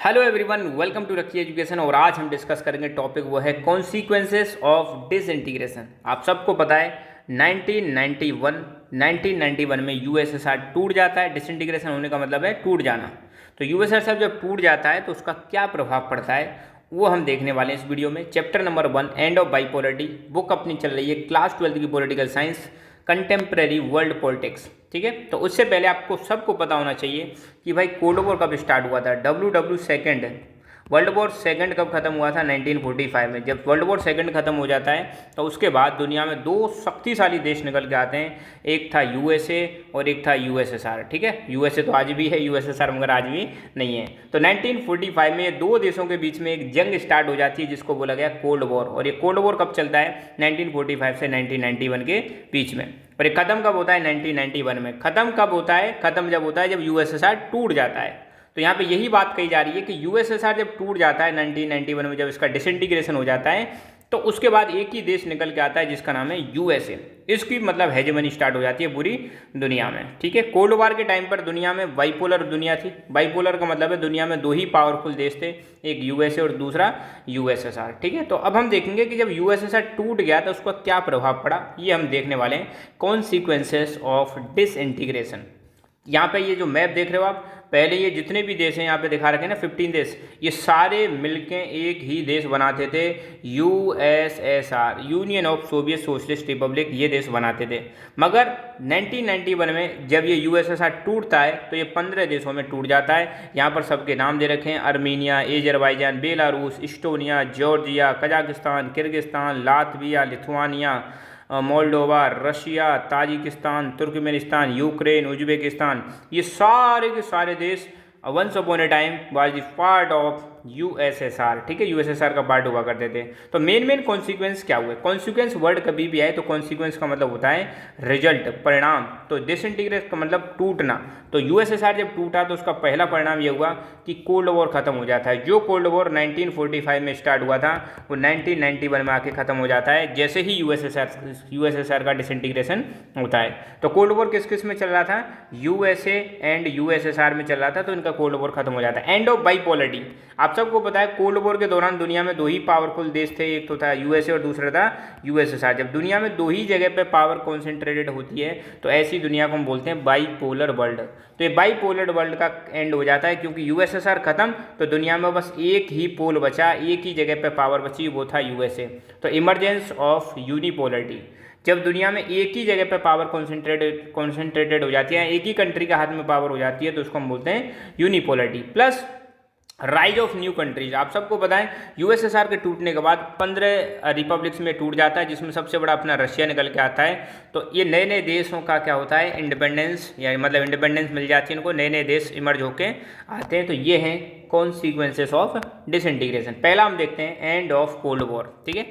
Hello everyone, welcome to रखी education. और आज हम डिस्कस करेंगे टॉपिक वो है कॉन्सिक्वेंसेस ऑफ डिसइंटीग्रेशन। आप सबको पता है 1991 में यूएसएसआर टूट जाता है। डिसइंटीग्रेशन होने का मतलब है टूट जाना। तो यूएसएसआर जब टूट जाता है तो उसका क्या प्रभाव पड़ता है वो हम देखने वाले हैं इस वीडियो में। Chapter number 1 end of bipolarity, book अपनी चल रही है क्लास 12 की political science contemporary world politics. ठीक है, तो उससे पहले आपको सबको पता होना चाहिए कि भाई कोल्ड वॉर कब स्टार्ट हुआ था। वर्ल्ड वॉर सेकंड कब खत्म हुआ था? 1945 में। जब वर्ल्ड वॉर सेकंड खत्म हो जाता है तो उसके बाद दुनिया में दो शक्तिशाली देश निकल के आते हैं। एक था यूएसए और एक था यूएसएसआर। ठीक है, यूएसए तो आज भी है, यूएसएसआर मगर आज भी नहीं है। तो 1945 में ये दो देशों के बीच में एक जंग स्टार्ट हो जाती है जिसको बोला गया कोल्ड वॉर। और ये कोल्ड वॉर कब चलता है? 1945 से 1991 के बीच में। और ये खत्म कब होता है? 1991 में। खत्म कब होता है? खत्म जब होता है जब यूएसएसआर टूट जाता है। तो यहाँ पे यही बात कही जा रही है कि यूएसएसआर जब टूट जाता है 1991 में, जब इसका डिसइंटीग्रेशन हो जाता है तो उसके बाद एक ही देश निकल के आता है जिसका नाम है यूएसए। इसकी मतलब हेजेमनी स्टार्ट हो जाती है पूरी दुनिया में। ठीक है, कोल्ड वॉर के टाइम पर दुनिया में बाइपोलर दुनिया थी। बाइपोलर का मतलब है दुनिया में दो ही पावरफुल देश थे, एक यूएसए और दूसरा यूएसएसआर। ठीक है, तो अब हम देखेंगे कि जब यूएसएसआर टूट गया तो उसका क्या प्रभाव पड़ा, ये हम देखने वाले हैं। Consequences of disintegration. यहाँ पे ये जो मैप देख रहे हो आप, पहले ये जितने भी देश हैं यहाँ पे दिखा रखे हैं ना 15 देश, ये सारे मिलके एक ही देश बनाते थे, USSR, union of Soviet socialist Republic. ये देश बनाते थे। मगर 1991 में जब ये यूएसएसआर टूटता है तो ये 15 देशों में टूट जाता है। यहाँ पर सबके नाम दे रखे हैं: Armenia, Azerbaijan, Belarus, Estonia, Georgia, Kazakhstan, Kyrgyzstan, Latvia, Lithuania, Moldova, Russia, Tajikistan, Turkmenistan, Ukraine, Uzbekistan. ये सारे के सारे देश once upon a time was the part of USSR. ठीक है, यूएसएसआर का पार्ट हुआ करते थे। तो मेन कॉन्सिक्वेंस क्या हुए? कॉन्सिक्वेंस वर्ड कभी भी आए तो कॉन्सिक्वेंस का मतलब होता है रिजल्ट, परिणाम। तो डिसइंटीग्रेट का मतलब टूटना। तो यूएसएसआर जब टूटा तो उसका पहला परिणाम यह हुआ कि कोल्ड वॉर खत्म हो जाता है। जो कोल्ड वॉर 1945 में स्टार्ट हुआ था वो 1991 में आके खत्म हो जाता है, जैसे ही यूएसएसआर का डिसइंटीग्रेशन होता है। तो कोल्ड वॉर किस किस में चल रहा था? यूएसए एंड यूएसएसआर में चल रहा था, तो इनका कोल्ड वॉर खत्म हो जाता है। End of bipolarity. आप सबको पता है कोल्ड वॉर के दौरान दुनिया में दो ही पावरफुल देश थे, एक तो था यूएसए और दूसरा था यूएसएसआर। जब दुनिया में दो ही जगह पे पावर कॉन्सेंट्रेटेड होती है तो ऐसी दुनिया को हम बोलते हैं बाईपोलर वर्ल्ड। तो ये बाईपोलर वर्ल्ड का एंड हो जाता है क्योंकि यूएसएसआर खत्म तो दुनिया में बस एक ही पोल बचा, एक ही जगह पे पावर बची, वो था यूएसए। तो इमरजेंस ऑफ यूनिपोलरिटी। जब दुनिया में एक ही जगह पे पावर कॉन्सेंट्रेटेड हो जाती है, एक ही कंट्री के हाथ में पावर हो जाती है, तो उसको हम बोलते हैं unipolarity. Plus rise of new countries. आप सबको पता है यूएसएसआर के टूटने के बाद 15 रिपब्लिक्स में टूट जाता है, जिसमें सबसे बड़ा अपना रशिया निकल के आता है। तो ये नए नए देशों का क्या होता है? इंडिपेंडेंस, या मतलब इंडिपेंडेंस मिल जाती है इनको, नए नए देश इमर्ज होके आते हैं। तो ये हैं कॉन्सिक्वेंसेस ऑफ डिसइंटीग्रेशन। पहला हम देखते हैं एंड ऑफ कोल्ड वॉर। ठीक है,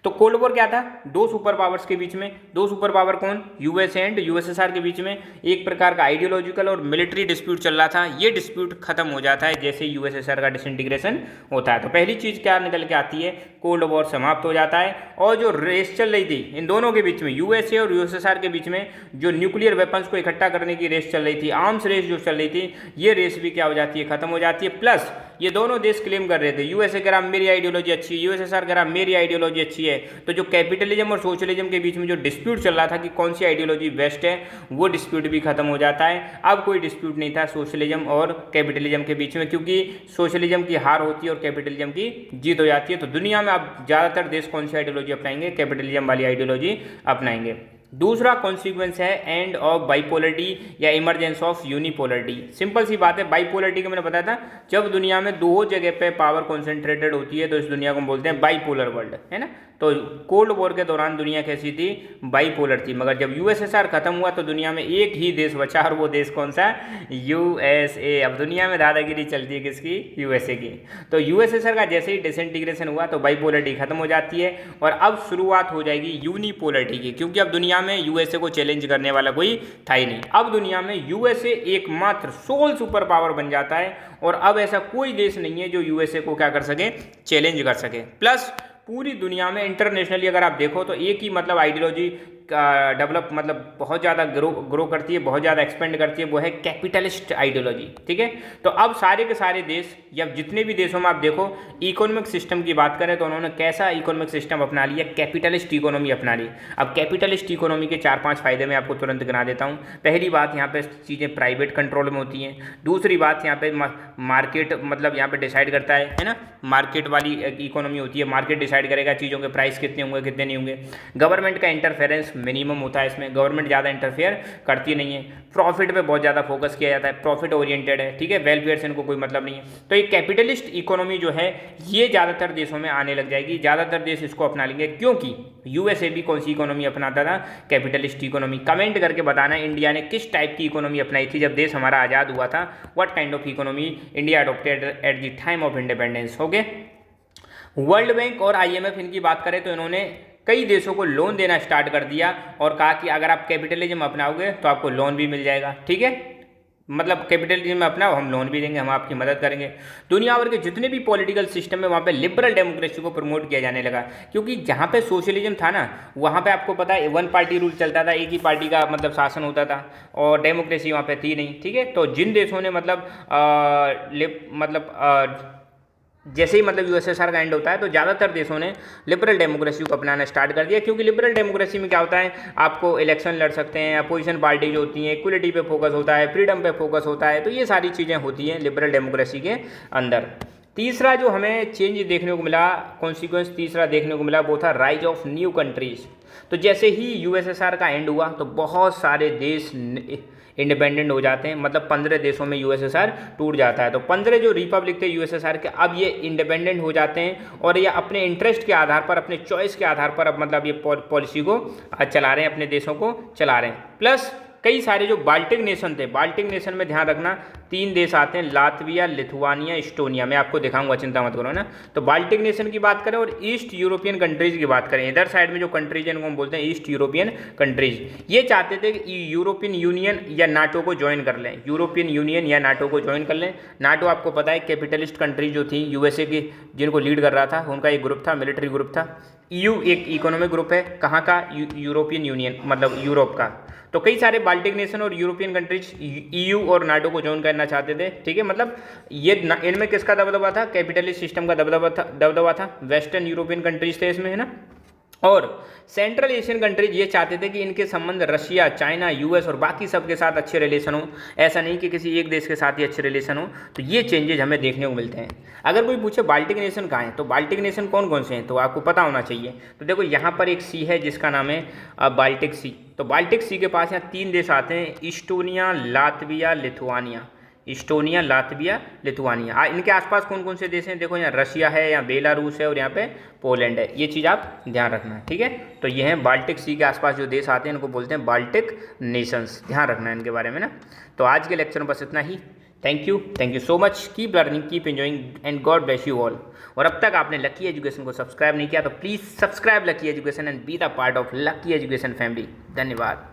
तो कोल्ड वॉर क्या था? दो सुपर पावर्स के बीच में, दो सुपर पावर कौन? यूएसए एंड यूएसएसआर के बीच में एक प्रकार का आइडियोलॉजिकल और मिलिट्री डिस्प्यूट चल रहा था। ये डिस्प्यूट खत्म हो जाता है जैसे यूएसएसआर का डिसइंटीग्रेशन होता है। तो पहली चीज क्या निकल के आती है? कोल्ड वॉर समाप्त हो जाता है। और जो रेस चल रही थी इन दोनों के बीच में, यूएसए और यूएसएसआर के बीच में, जो न्यूक्लियर वेपन्स को इकट्ठा करने की रेस चल रही थी, आर्म्स रेस जो चल रही थी, ये रेस भी क्या हो जाती है? खत्म हो जाती है। प्लस ये दोनों देश क्लेम कर रहे थे, यूएसए कह रहा मेरी आइडियोलॉजी अच्छी है, यूएसएसआर कह रहा मेरी आइडियोलॉजी अच्छी है। तो जो कैपिटलिज्म और सोशलिज्म के बीच में जो डिस्प्यूट चल रहा था कि कौन सी आइडियोलॉजी बेस्ट है, वो डिस्प्यूट भी खत्म हो जाता है। अब कोई डिस्प्यूट नहीं था सोशलिज्म और कैपिटलिज्म के बीच में, क्योंकि सोशलिज्म की हार होती है और कैपिटलिज्म की जीत हो जाती है। तो दुनिया में अब ज़्यादातर देश कौन सी आइडियोलॉजी अपनाएंगे? कैपिटलिज्म वाली आइडियोलॉजी अपनाएंगे। दूसरा कॉन्सिक्वेंस है एंड ऑफ बाइपोलरिटी या इमरजेंस ऑफ यूनिपोलरिटी। सिंपल सी बात है, बाइपोलरिटी का मैंने बताया था, जब दुनिया में दो जगह पे पावर कॉन्सेंट्रेटेड होती है तो इस दुनिया को हम बोलते हैं बाइपोलर वर्ल्ड, है ना। तो कोल्ड वॉर के दौरान दुनिया कैसी थी? बाइपोलर थी। मगर जब यूएसएसआर खत्म हुआ तो दुनिया में एक ही देश बचा, और वो देश कौन सा? यूएसए। अब दुनिया में दादागिरी चलती है किसकी? यूएसए की। तो यूएसएसआर का जैसे ही डिसइंटीग्रेशन हुआ तो बाइपोलरिटी खत्म हो जाती है और अब शुरुआत हो जाएगी यूनिपोलरिटी की, क्योंकि अब दुनिया में यूएसए को चैलेंज करने वाला कोई था ही नहीं। अब दुनिया में यूएसए एकमात्र सोल सुपर पावर बन जाता है और अब ऐसा कोई देश नहीं है जो यूएसए को क्या कर सके? चैलेंज कर सके। प्लस पूरी दुनिया में इंटरनेशनली अगर आप देखो तो एक ही मतलब आइडियोलॉजी डेवलप मतलब बहुत ज़्यादा ग्रो करती है, बहुत ज़्यादा एक्सपेंड करती है, वो है कैपिटलिस्ट आइडियोलॉजी। ठीक है, तो अब सारे के सारे देश या जितने भी देशों में आप देखो इकोनॉमिक सिस्टम की बात करें तो उन्होंने कैसा इकोनॉमिक सिस्टम अपना लिया, कैपिटलिस्ट इकोनॉमी अपना ली। अब कैपिटलिस्ट इकोनॉमी के 4-5 फायदे मैं आपको तुरंत गिना देता हूँ। पहली बात, यहाँ पे चीज़ें प्राइवेट कंट्रोल में होती हैं। दूसरी बात, यहाँ पे मार्केट मतलब यहाँ पे डिसाइड करता है ना, मार्केट वाली इकोनॉमी होती है, मार्केट डिसाइड करेगा चीज़ों के प्राइस कितने होंगे कितने नहीं होंगे। गवर्नमेंट का इंटरफेरेंस मिनिमम होता है इसमें, गवर्नमेंट ज़्यादा इंटरफेयर करती नहीं है। प्रॉफिट पे बहुत ज़्यादा फोकस किया जाता है, प्रॉफिट ओरिएंटेड है। ठीक है, वेलफेयर से इनको कोई मतलब नहीं है। तो ये कैपिटलिस्ट इकोनॉमी जो है ये ज़्यादातर देशों में आने लग जाएगी, ज़्यादातर देश इसको अपना लेंगे, क्योंकि यूएसए भी कौन सी इकोनॉमी अपनाता था, कैपिटलिस्ट इकोनॉमी। कमेंट करके बताना इंडिया ने किस टाइप की इकोनॉमी अपनाई थी जब देश हमारा आज़ाद हुआ था, what kind of economy India adopted at the time of independence. Okay, world bank और आईएमएफ इनकी बात करें तो इन्होंने कई देशों को लोन देना स्टार्ट कर दिया और कहा कि अगर आप कैपिटलिज्म अपनाओगे तो आपको लोन भी मिल जाएगा। ठीक है, मतलब कैपिटलिज्म में अपनाओ, हम लोन भी देंगे, हम आपकी मदद करेंगे। दुनिया भर के जितने भी पॉलिटिकल सिस्टम है वहाँ पे लिबरल डेमोक्रेसी को प्रमोट किया जाने लगा, क्योंकि जहाँ पे सोशलिज्म था ना वहाँ पे आपको पता है वन पार्टी रूल चलता था, एक ही पार्टी का मतलब शासन होता था और डेमोक्रेसी वहाँ पे थी नहीं। ठीक है, तो जिन देशों ने जैसे ही मतलब यूएसएसआर का एंड होता है तो ज़्यादातर देशों ने लिबरल डेमोक्रेसी को अपनाना स्टार्ट कर दिया, क्योंकि लिबरल डेमोक्रेसी में क्या होता है, आपको इलेक्शन लड़ सकते हैं, अपोजिशन पार्टी जो होती हैं, इक्वलिटी पे फोकस होता है, फ्रीडम पे फोकस होता है, तो ये सारी चीज़ें होती हैं लिबरल डेमोक्रेसी के अंदर। तीसरा जो हमें चेंज देखने को मिला, कॉन्सिक्वेंस तीसरा देखने को मिला, वो था राइज ऑफ न्यू कंट्रीज। तो जैसे ही यूएसएसआर का एंड हुआ तो बहुत सारे देश इंडिपेंडेंट हो जाते हैं, मतलब 15 देशों में यूएसएसआर टूट जाता है। तो 15 जो रिपब्लिक थे यूएसएसआर के, अब ये इंडिपेंडेंट हो जाते हैं और ये अपने इंटरेस्ट के आधार पर, अपने चॉइस के आधार पर अब मतलब ये पॉलिसी को चला रहे हैं, अपने देशों को चला रहे हैं। प्लस कई सारे जो बाल्टिक नेशन थे, बाल्टिक नेशन में ध्यान रखना 3 देश आते हैं, लातविया, लिथुआनिया, इस्टोनिया। मैं आपको दिखाऊंगा, चिंता मत करो ना। तो बाल्टिक नेशन की बात करें और ईस्ट यूरोपियन कंट्रीज की बात करें, इधर साइड में जो कंट्रीज है इनको हम बोलते हैं ईस्ट यूरोपियन कंट्रीज। ये चाहते थे कि यूरोपियन यूनियन या नाटो को ज्वाइन कर लें, यूरोपियन यूनियन या नाटो को ज्वाइन कर लें। नाटो आपको पता है कैपिटलिस्ट कंट्रीज जो थी यूएसए की, जिनको लीड कर रहा था, उनका एक ग्रुप था, मिलिट्री ग्रुप था। ईयू एक इकोनॉमिक ग्रुप है, कहाँ का, यूरोपियन यूनियन मतलब यूरोप का। तो कई सारे बाल्टिक नेशन और यूरोपियन कंट्रीज ईयू और नाटो को ज्वाइन करना चाहते थे। ठीक है, मतलब ये इनमें किसका दबदबा था, कैपिटलिस्ट सिस्टम का दबदबा था। वेस्टर्न यूरोपियन कंट्रीज थे इसमें, है ना। और सेंट्रल एशियन कंट्रीज ये चाहते थे कि इनके संबंध रशिया, चाइना, यूएस और बाकी सब के साथ अच्छे रिलेशन हो, ऐसा नहीं कि किसी एक देश के साथ ही अच्छे रिलेशन हो। तो ये चेंजेज हमें देखने को मिलते हैं। अगर कोई पूछे बाल्टिक नेशन कहाँ हैं, तो बाल्टिक नेशन कौन कौन से हैं, तो आपको पता होना चाहिए। तो देखो यहाँ पर एक सी है जिसका नाम है बाल्टिक सी। तो बाल्टिक सी के पास यहाँ 3 देश आते हैं, Estonia, Latvia, Lithuania. Estonia, Latvia, Lithuania. इनके आसपास कौन कौन से देश हैं, देखो यहाँ रशिया है, यहाँ बेलारूस है और यहाँ पे पोलैंड है। ये चीज़ आप ध्यान रखना है। ठीक है, तो ये हैं बाल्टिक सी के आसपास जो देश आते हैं, इनको बोलते हैं बाल्टिक नेशंस। ध्यान रखना है इनके बारे में ना। तो आज के लेक्चर में बस इतना ही। Thank you so much. Keep learning, keep enjoying and God bless you all. और अब तक आपने लकी एजुकेशन को सब्सक्राइब नहीं किया तो please subscribe lucky education and be the part of lucky education family. धन्यवाद।